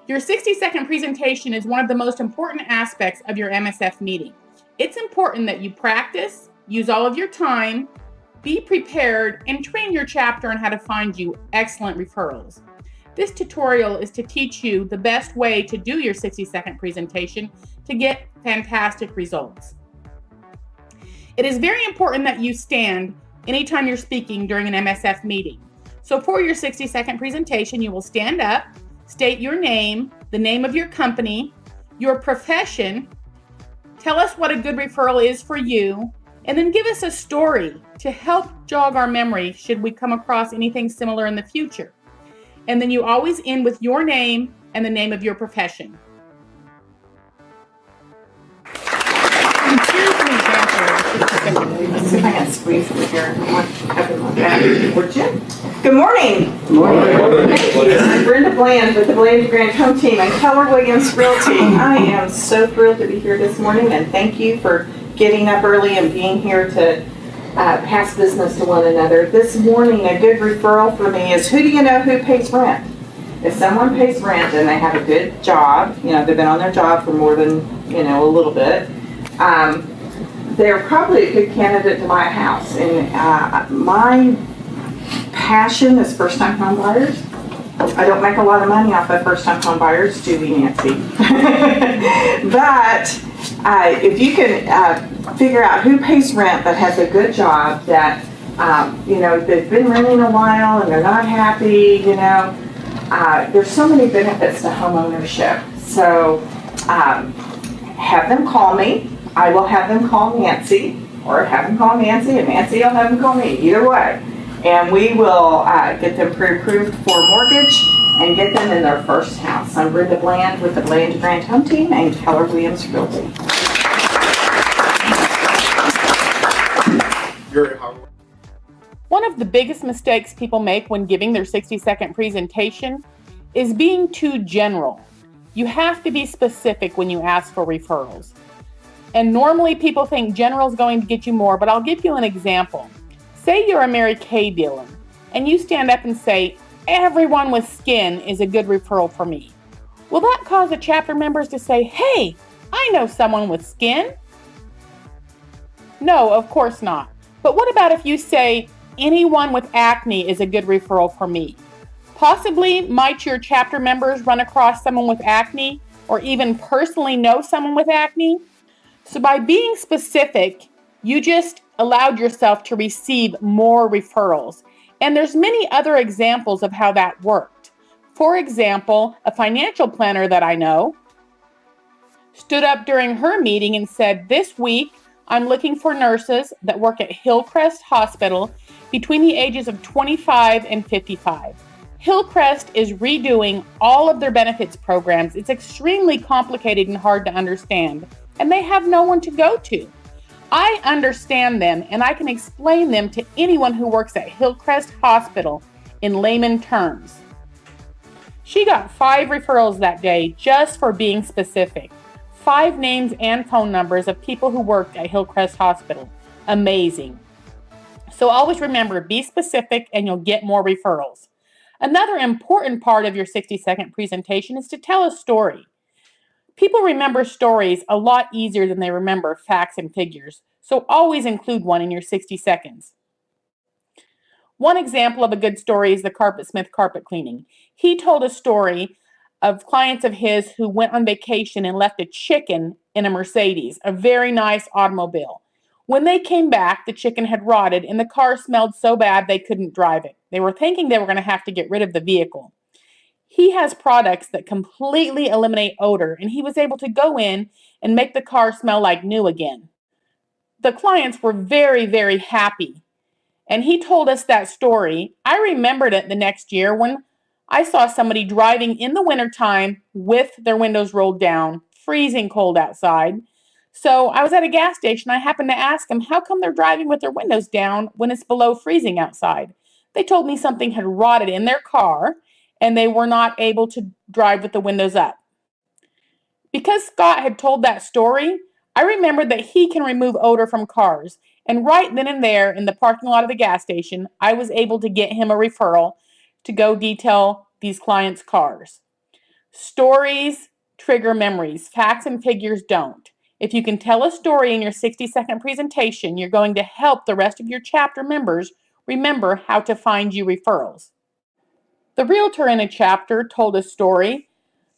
Your 60-second presentation is one of the most important aspects of your MSF meeting. It's important that you practice, use all of your time, be prepared, and train your chapter on how to find you excellent referrals. This tutorial is to teach you the best way to do your 60-second presentation to get fantastic results. It is very important that you stand anytime you're speaking during an MSF meeting. So for your 60-second presentation, you will stand up, state your name, the name of your company, your profession, tell us what a good referral is for you, and then give us a story to help jog our memory should we come across anything similar in the future. And then you always end with your name and the name of your profession. And here's an example of a 60-second Let's see if I can squeeze through here. Good morning. Good morning. I'm Brenda Bland with the Bland Grant Home Team and Keller Williams Realty. I am so thrilled to be here this morning, and thank you for getting up early and being here to pass business to one another. This morning, a good referral for me is, who do you know who pays rent? If someone pays rent and they have a good job, they've been on their job for more than, a little bit, they're probably a good candidate to buy a house. And my passion is first-time home buyers. I don't make a lot of money off of first-time home buyers, do we, Nancy? But if you can figure out who pays rent that has a good job, that they've been renting a while and they're not happy, there's so many benefits to home ownership. So have them call me. I will have them call Nancy, or have them call Nancy, and Nancy will have them call me, either way. And we will get them pre-approved for mortgage and get them in their first house. I'm Brenda Bland with the Bland Grant Home Team and Keller Williams Realty. One of the biggest mistakes people make when giving their 60-second presentation is being too general. You have to be specific when you ask for referrals. And normally people think general is going to get you more, but I'll give you an example. Say you're a Mary Kay dealer, and you stand up and say, everyone with skin is a good referral for me. Will that cause the chapter members to say, hey, I know someone with skin? No, of course not. But what about if you say, anyone with acne is a good referral for me? Possibly might your chapter members run across someone with acne, or even personally know someone with acne? So by being specific, you just allowed yourself to receive more referrals. And there's many other examples of how that worked. For example, a financial planner that I know stood up during her meeting and said, this week, I'm looking for nurses that work at Hillcrest Hospital between the ages of 25 and 55. Hillcrest is redoing all of their benefits programs. It's extremely complicated and hard to understand, and they have no one to go to. I understand them, and I can explain them to anyone who works at Hillcrest Hospital in layman terms. She got 5 referrals that day just for being specific. 5 names and phone numbers of people who worked at Hillcrest Hospital. Amazing. So always remember, be specific and you'll get more referrals. Another important part of your 60-second presentation is to tell a story. People remember stories a lot easier than they remember facts and figures, so always include one in your 60 seconds. One example of a good story is the Carpet Smith carpet cleaning. He told a story of clients of his who went on vacation and left a chicken in a Mercedes, a very nice automobile. When they came back, the chicken had rotted and the car smelled so bad they couldn't drive it. They were thinking they were going to have to get rid of the vehicle. He has products that completely eliminate odor, and he was able to go in and make the car smell like new again. The clients were very, very happy. And he told us that story. I remembered it the next year when I saw somebody driving in the wintertime with their windows rolled down, freezing cold outside. So I was at a gas station. I happened to ask them, how come they're driving with their windows down when it's below freezing outside? They told me something had rotted in their car and they were not able to drive with the windows up. Because Scott had told that story, I remembered that he can remove odor from cars. And right then and there in the parking lot of the gas station, I was able to get him a referral to go detail these clients' cars. Stories trigger memories. Facts and figures don't. If you can tell a story in your 60-second presentation, you're going to help the rest of your chapter members remember how to find you referrals. The realtor in a chapter told a story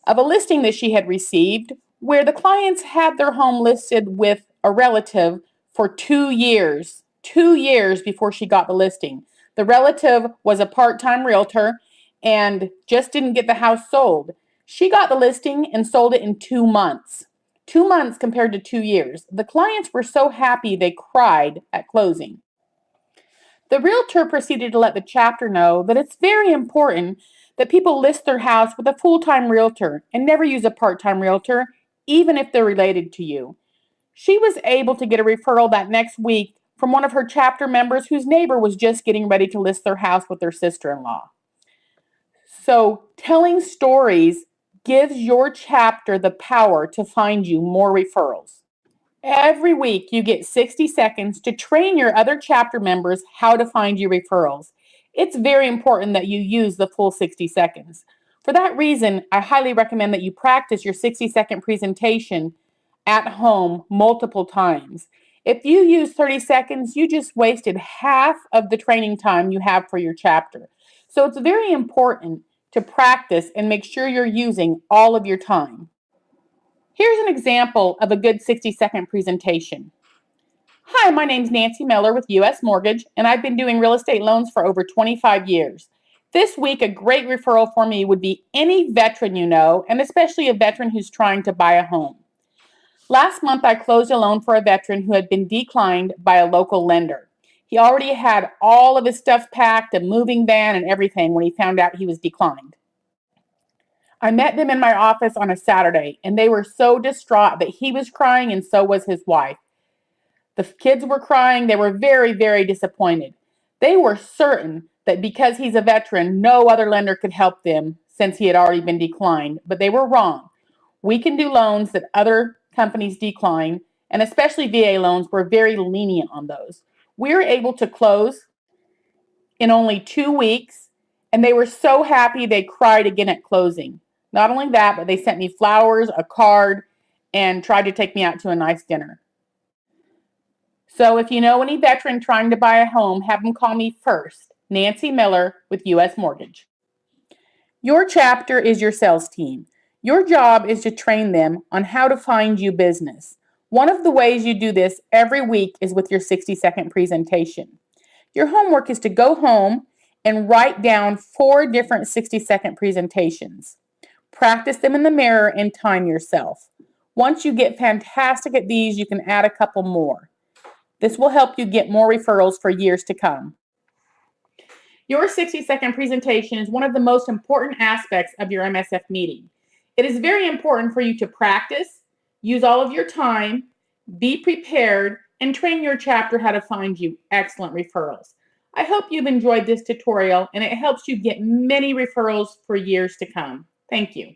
of a listing that she had received where the clients had their home listed with a relative for 2 years. 2 years before she got the listing. The relative was a part-time realtor and just didn't get the house sold. She got the listing and sold it in 2 months. 2 months compared to 2 years. The clients were so happy they cried at closing. The realtor proceeded to let the chapter know that it's very important that people list their house with a full-time realtor and never use a part-time realtor, even if they're related to you. She was able to get a referral that next week from one of her chapter members whose neighbor was just getting ready to list their house with their sister-in-law. So, telling stories gives your chapter the power to find you more referrals. Every week, you get 60 seconds to train your other chapter members how to find you referrals. It's very important that you use the full 60 seconds. For that reason, I highly recommend that you practice your 60-second presentation at home multiple times. If you use 30 seconds, you just wasted half of the training time you have for your chapter. So it's very important to practice and make sure you're using all of your time. Here's an example of a good 60-second presentation. Hi, my name's Nancy Miller with U.S. Mortgage, and I've been doing real estate loans for over 25 years. This week, a great referral for me would be any veteran you know, and especially a veteran who's trying to buy a home. Last month, I closed a loan for a veteran who had been declined by a local lender. He already had all of his stuff packed, a moving van, and everything when he found out he was declined. I met them in my office on a Saturday, and they were so distraught that he was crying and so was his wife. The kids were crying. They were very, very disappointed. They were certain that because he's a veteran, no other lender could help them since he had already been declined, but they were wrong. We can do loans that other companies decline, and especially VA loans, we're very lenient on those. We were able to close in only 2 weeks, and they were so happy they cried again at closing. Not only that, but they sent me flowers, a card, and tried to take me out to a nice dinner. So if you know any veteran trying to buy a home, have them call me first. Nancy Miller with U.S. Mortgage. Your chapter is your sales team. Your job is to train them on how to find you business. One of the ways you do this every week is with your 60-second presentation. Your homework is to go home and write down 4 different 60-second presentations. Practice them in the mirror and time yourself. Once you get fantastic at these, you can add a couple more. This will help you get more referrals for years to come. Your 60-second presentation is one of the most important aspects of your MSF meeting. It is very important for you to practice, use all of your time, be prepared, and train your chapter how to find you excellent referrals. I hope you've enjoyed this tutorial and it helps you get many referrals for years to come. Thank you.